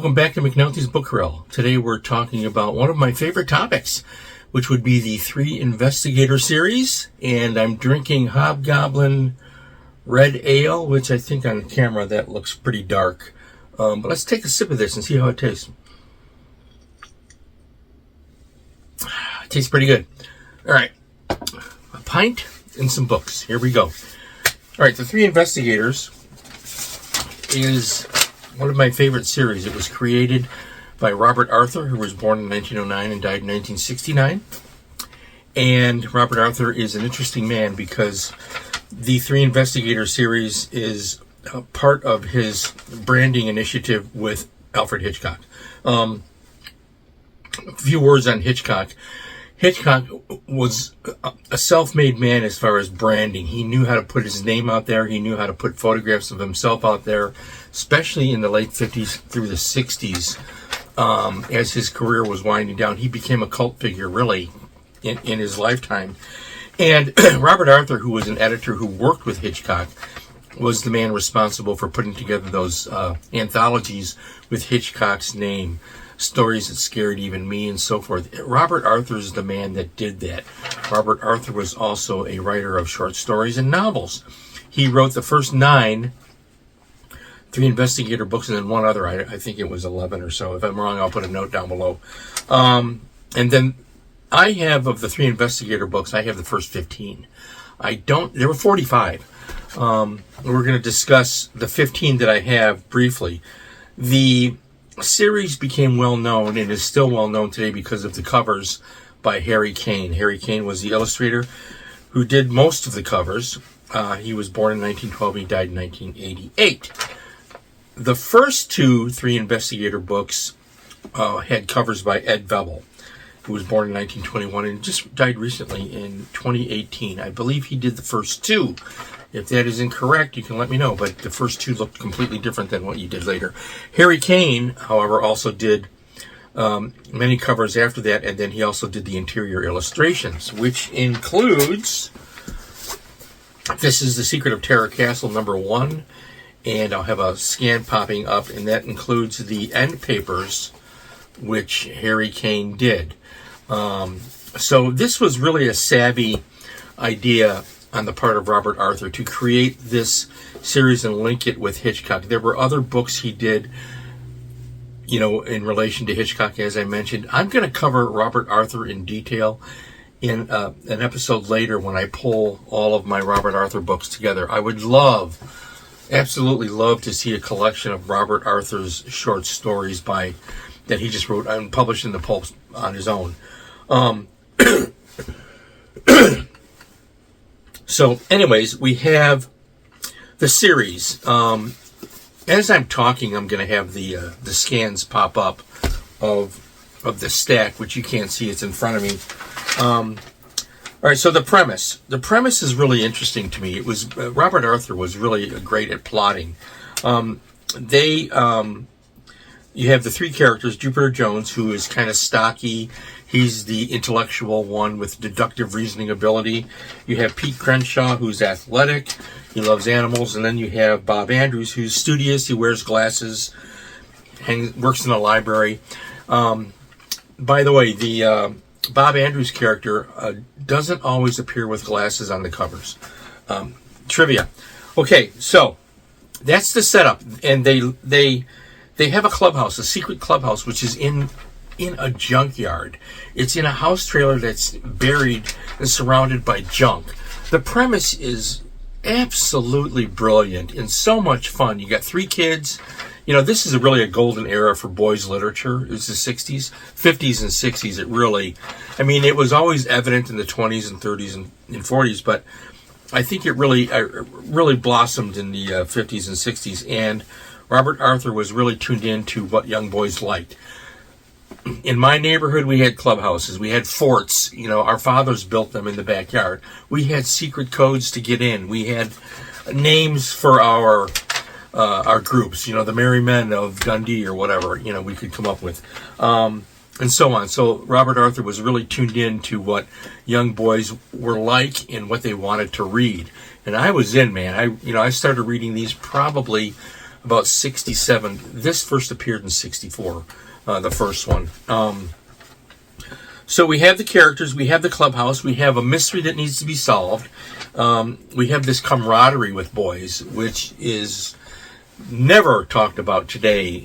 Welcome back to McNulty's Book Grill. Today we're talking about one of my favorite topics, which would be the Three Investigator series. And I'm drinking Hobgoblin Red Ale, which I think on camera that looks pretty dark. But let's take a sip of this and see how it tastes. It tastes pretty good. All right, a pint and some books. Here we go. All right, the Three Investigators is one of my favorite series. It was created by Robert Arthur, who was born in 1909 and died in 1969. And Robert Arthur is an interesting man because the Three Investigator series is part of his branding initiative with Alfred Hitchcock. A few words on Hitchcock. Hitchcock was a self-made man as far as branding. He knew how to put his name out there. He knew how to put photographs of himself out there, especially in the late 50s through the 60s. As his career was winding down, he became a cult figure, really, in his lifetime. And Robert Arthur, who was an editor who worked with Hitchcock, was the man responsible for putting together those anthologies with Hitchcock's name. Stories That Scared Even Me, and so forth. Robert Arthur is the man that did that. Robert Arthur was also a writer of short stories and novels. He wrote the first 9 Three Investigator books and then one other. I think it was 11 or so. If I'm wrong, I'll put a note down below. And then I have, of the Three Investigator books, I have the first 15. There were 45. We're going to discuss the 15 that I have briefly. The series became well known and is still well known today because of the covers by Harry Kane. Harry Kane was the illustrator who did most of the covers. He was born in 1912. He died in 1988. The first 2 Three Investigator books had covers by Ed Vebel, who was born in 1921 and just died recently in 2018. I believe he did the first 2. If that is incorrect, you can let me know, but the first 2 looked completely different than what you did later. Harry Kane, however, also did many covers after that, and then he also did the interior illustrations, which includes, this is The Secret of Terror Castle #1, and I'll have a scan popping up, and that includes the end papers, which Harry Kane did. So this was really a savvy idea on the part of Robert Arthur to create this series and link it with Hitchcock. There were other books he did, in relation to Hitchcock, as I mentioned. I'm going to cover Robert Arthur in detail in an episode later when I pull all of my Robert Arthur books together. I would absolutely love to see a collection of Robert Arthur's short stories that he just wrote and published in the pulp on his own. So, anyways, we have the series. As I'm talking, I'm going to have the scans pop up of the stack, which you can't see. It's in front of me. All right, so the premise. The premise is really interesting to me. It was Robert Arthur was really great at plotting. You have the 3 characters, Jupiter Jones, who is kind of stocky. He's the intellectual one with deductive reasoning ability. You have Pete Crenshaw, who's athletic. He loves animals. And then you have Bob Andrews, who's studious. He wears glasses, works in a library. By the way, the Bob Andrews character doesn't always appear with glasses on the covers. Trivia. Okay, so that's the setup. And they have a clubhouse, a secret clubhouse, which is in a junkyard. It's in a house trailer that's buried and surrounded by junk. The premise is absolutely brilliant and so much fun. You got 3 kids. This is really a golden era for boys literature. It was the 60s, 50s, and 60s. It was always evident in the 20s and 30s and 40s, but I think it really blossomed in the 50s and 60s. And Robert Arthur was really tuned in to what young boys liked. In my neighborhood, we had clubhouses. We had forts. Our fathers built them in the backyard. We had secret codes to get in. We had names for our groups. The Merry Men of Dundee or whatever, we could come up with. And so on. So Robert Arthur was really tuned in to what young boys were like and what they wanted to read. And I was in, man. I started reading these probably about 67. This first appeared in 64, the first one. So we have the characters, we have the clubhouse, we have a mystery that needs to be solved. We have this camaraderie with boys, which is never talked about today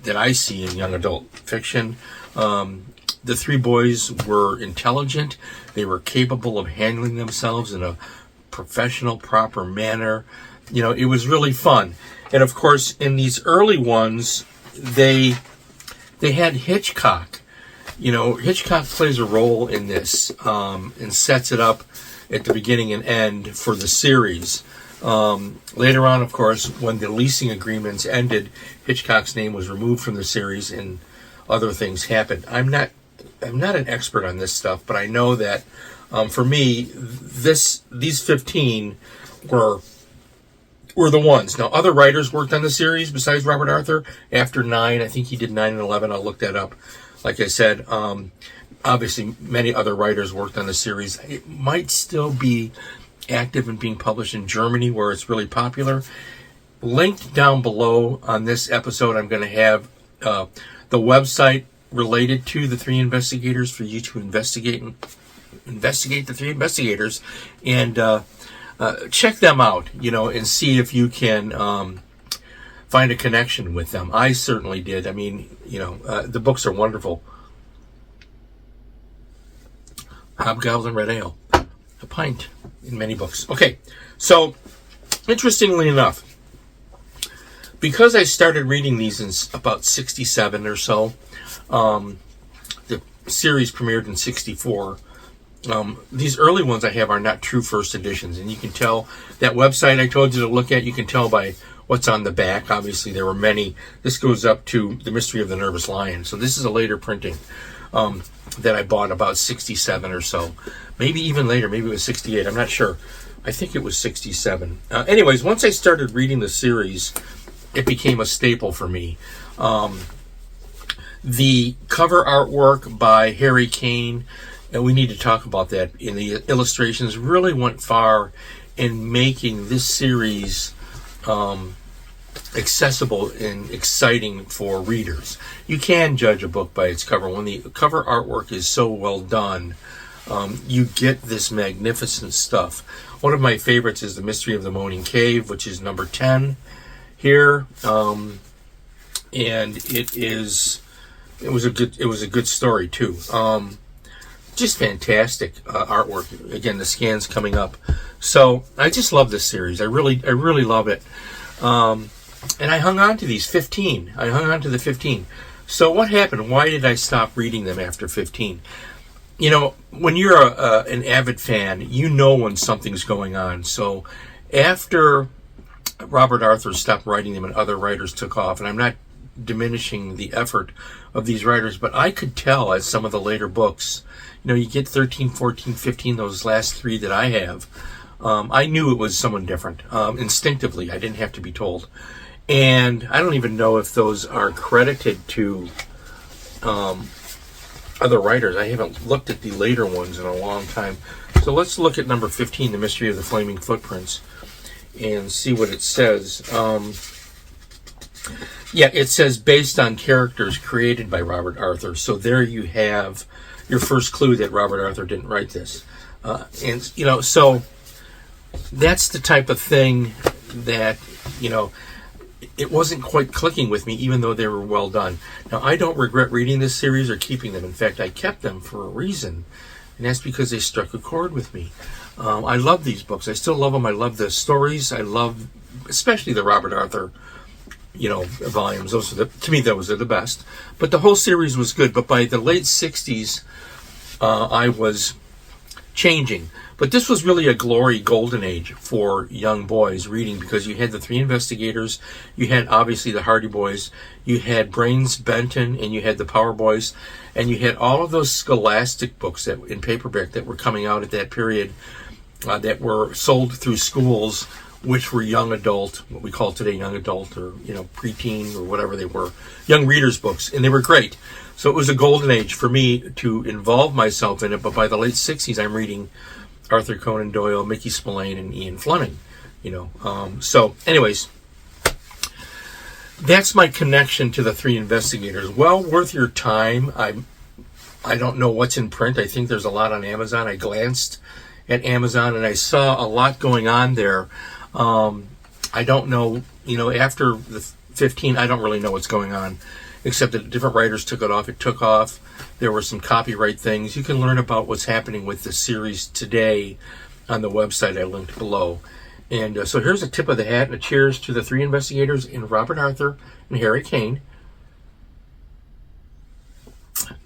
that I see in young adult fiction. The three boys were intelligent. They were capable of handling themselves in a professional, proper manner. It was really fun. And of course, in these early ones, they had Hitchcock. Hitchcock plays a role in this and sets it up at the beginning and end for the series. Later on, of course, when the leasing agreements ended, Hitchcock's name was removed from the series and other things happened. I'm not an expert on this stuff, but I know that for me, these 15 were the ones. Now, other writers worked on the series besides Robert Arthur. After 9, I think he did 9 and 11. I'll look that up. Like I said, obviously many other writers worked on the series. It might still be active and being published in Germany, where it's really popular. Linked down below on this episode, I'm going to have the website related to the three investigators for you to investigate the three investigators and check them out, and see if you can find a connection with them. I certainly did. I mean, the books are wonderful. Hobgoblin Red Ale, a pint in many books. Okay, so interestingly enough, because I started reading these in about 67 or so, the series premiered in 64. These early ones I have are not true first editions, and you can tell that website I told you to look at, you can tell by what's on the back. Obviously, there were many. This goes up to The Mystery of the Nervous Lion, so this is a later printing that I bought about 67 or so. Maybe even later, maybe it was 68, I'm not sure. I think it was 67. Anyways, once I started reading the series, it became a staple for me. The cover artwork by Harry Kane, and we need to talk about that, in the illustrations really went far in making this series accessible and exciting for readers. You can judge a book by its cover. When the cover artwork is so well done, you get this magnificent stuff. One of my favorites is The Mystery of the Moaning Cave, which is number 10 here, and it was a good story too. Just fantastic artwork. Again, the scan's coming up. So I just love this series. I really love it. And I hung on to these 15. I hung on to the 15. So what happened? Why did I stop reading them after 15? When you're an avid fan, you know when something's going on. So after Robert Arthur stopped writing them and other writers took off, and I'm not diminishing the effort of these writers, but I could tell as some of the later books, you get 13, 14, 15, those last 3 that I have, I knew it was someone different. Instinctively, I didn't have to be told. And I don't even know if those are credited to other writers. I haven't looked at the later ones in a long time. So let's look at number 15, The Mystery of the Flaming Footprints, and see what it says. It says based on characters created by Robert Arthur. So there you have your first clue that Robert Arthur didn't write this. So that's the type of thing that, it wasn't quite clicking with me, even though they were well done. Now, I don't regret reading this series or keeping them. In fact, I kept them for a reason, and that's because they struck a chord with me. I love these books. I still love them. I love the stories. I love, especially the Robert Arthur, volumes. To me, those are the best. But the whole series was good. But by the late 60s, I was changing. But this was really a golden age for young boys reading, because you had the 3 investigators, you had obviously the Hardy Boys, you had Brains Benton, and you had the Power Boys, and you had all of those scholastic books that in paperback that were coming out at that period that were sold through schools, which were young adult, what we call today young adult, or preteen, or whatever they were, young readers books, and they were great. So it was a golden age for me to involve myself in it. But by the late 60s, I'm reading Arthur Conan Doyle, Mickey Spillane, and Ian Fleming. So anyways, that's my connection to the three investigators. Well worth your time. I don't know what's in print. I think there's a lot on Amazon. I glanced at Amazon and I saw a lot going on there. I don't know, after the 15, I don't really know what's going on, except that different writers took it off. It took off. There were some copyright things. You can learn about what's happening with the series today on the website I linked below. And so here's a tip of the hat and a cheers to the three investigators in Robert Arthur and Harry Kane,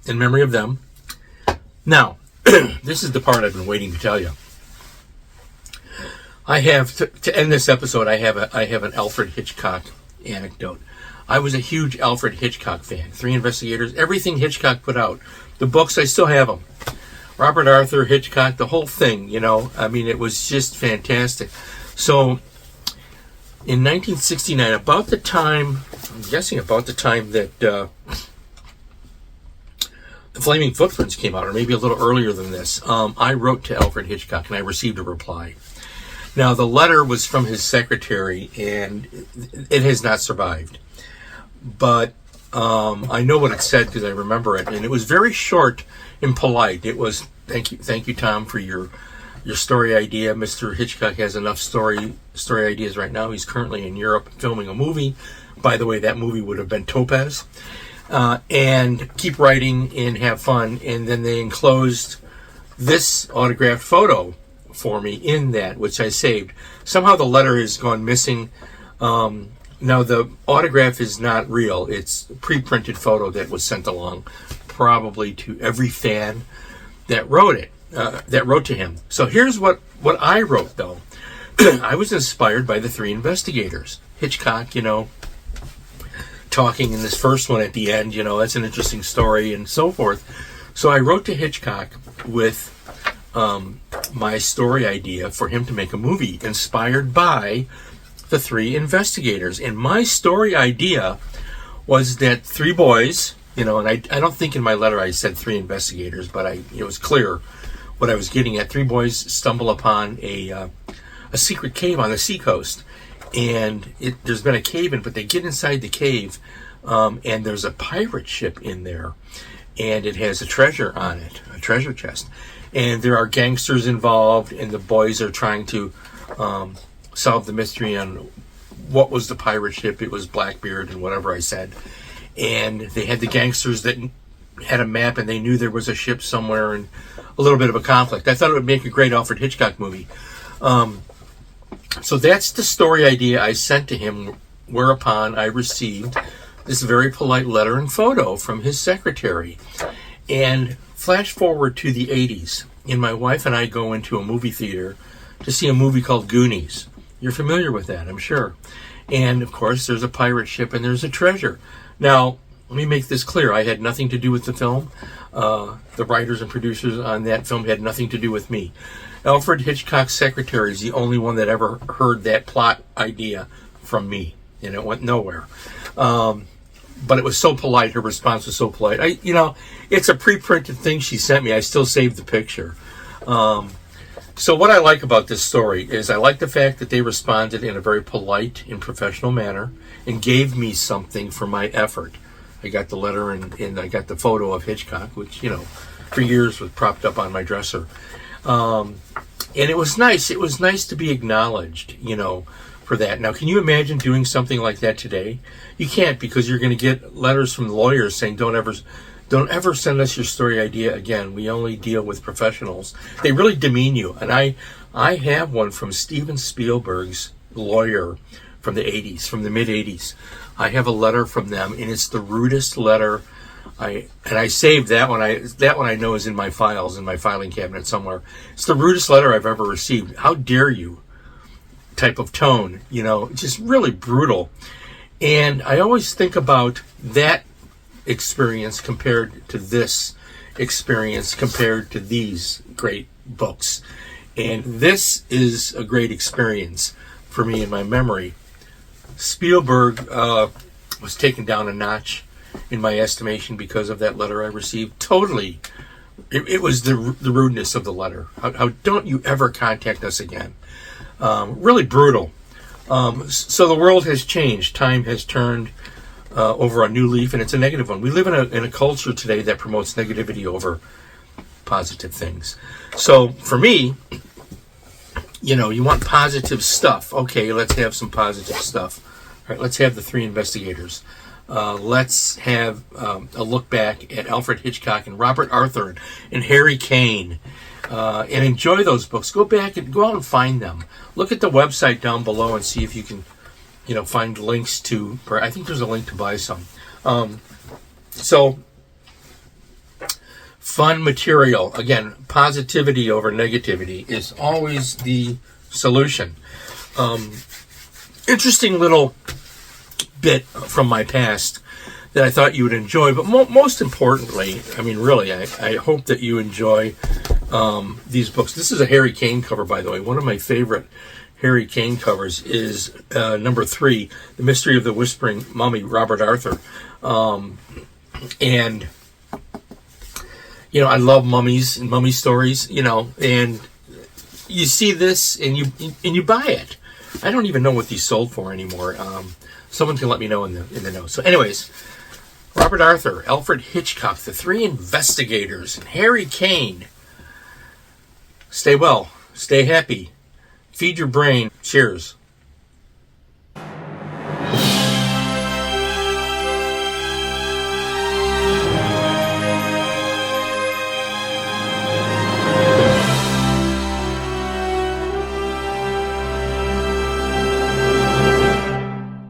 in memory of them. Now, this is the part I've been waiting to tell you. I have, to end this episode, I have an Alfred Hitchcock anecdote. I was a huge Alfred Hitchcock fan. Three Investigators, everything Hitchcock put out. The books, I still have them. Robert Arthur, Hitchcock, the whole thing, it was just fantastic. So, in 1969, about the time that The Flaming Footprints came out, or maybe a little earlier than this, I wrote to Alfred Hitchcock and I received a reply. Now, the letter was from his secretary, and it has not survived. But I know what it said because I remember it, and it was very short and polite. It was, thank you, Tom, for your story idea. Mr. Hitchcock has enough story ideas right now. He's currently in Europe filming a movie. By the way, that movie would have been Topaz. And keep writing and have fun. And then they enclosed this autographed photo for me in that, which I saved. Somehow the letter has gone missing. Now, the autograph is not real. It's a pre-printed photo that was sent along, probably to every fan that wrote to him. So here's what I wrote, though. I was inspired by the three investigators. Hitchcock, talking in this first one at the end, that's an interesting story and so forth. So I wrote to Hitchcock with my story idea for him to make a movie inspired by the three investigators. And my story idea was that three boys, and I don't think in my letter I said three investigators, but it was clear what I was getting at. Three boys stumble upon a secret cave on the seacoast, and there's been a cave in, but they get inside the cave, and there's a pirate ship in there, and it has a treasure on it, a treasure chest. And there are gangsters involved, and the boys are trying to solve the mystery on what was the pirate ship. It was Blackbeard and whatever I said. And they had the gangsters that had a map, and they knew there was a ship somewhere, and a little bit of a conflict. I thought it would make a great Alfred Hitchcock movie. So that's the story idea I sent to him, whereupon I received this very polite letter and photo from his secretary. And flash forward to the 80s, and my wife and I go into a movie theater to see a movie called Goonies. You're familiar with that, I'm sure. And, of course, there's a pirate ship and there's a treasure. Now, let me make this clear. I had nothing to do with the film. The writers and producers on that film had nothing to do with me. Alfred Hitchcock's secretary is the only one that ever heard that plot idea from me, and it went nowhere. But it was so polite. Her response was so polite. It's a pre-printed thing she sent me. I still saved the picture. So what I like about this story is I like the fact that they responded in a very polite and professional manner and gave me something for my effort. I got the letter and I got the photo of Hitchcock, which, for years was propped up on my dresser. And it was nice. It was nice to be acknowledged, for that. Now, can you imagine doing something like that today? You can't, because you're going to get letters from lawyers saying, don't ever send us your story idea again. We only deal with professionals. They really demean you. And I have one from Steven Spielberg's lawyer from the 80s, from the mid-80s. I have a letter from them, and it's the rudest letter. I saved that one. That one I know is in my files, in my filing cabinet somewhere. It's the rudest letter I've ever received. How dare you? Type of tone, just really brutal. And I always think about that experience compared to this experience, compared to these great books. And this is a great experience for me in my memory. Spielberg was taken down a notch in my estimation because of that letter I received. Totally. It was the rudeness of the letter. How don't you ever contact us again? Really brutal. So the world has changed. Time has turned over a new leaf, and it's a negative one. We live in a culture today that promotes negativity over positive things. So for me, you want positive stuff. Okay, let's have some positive stuff. All right, let's have the Three Investigators. Let's have a look back at Alfred Hitchcock and Robert Arthur and Harry Kane, and enjoy those books. Go back and go out and find them. Look at the website down below and see if you can, find links to. Or I think there's a link to buy some. So fun material. Again, positivity over negativity is always the solution. Interesting little bit from my past that I thought you would enjoy, but most importantly, really, I hope that you enjoy these books. This is a Harry Kane cover, by the way. One of my favorite Harry Kane covers is number 3, The Mystery of the Whispering Mummy, Robert Arthur. And I love mummies and mummy stories, and you see this and you buy it. I don't even know what these sold for anymore. Someone can let me know in the know. So anyways, Robert Arthur, Alfred Hitchcock, the Three Investigators, and Harry Kane. Stay well, stay happy, feed your brain. Cheers.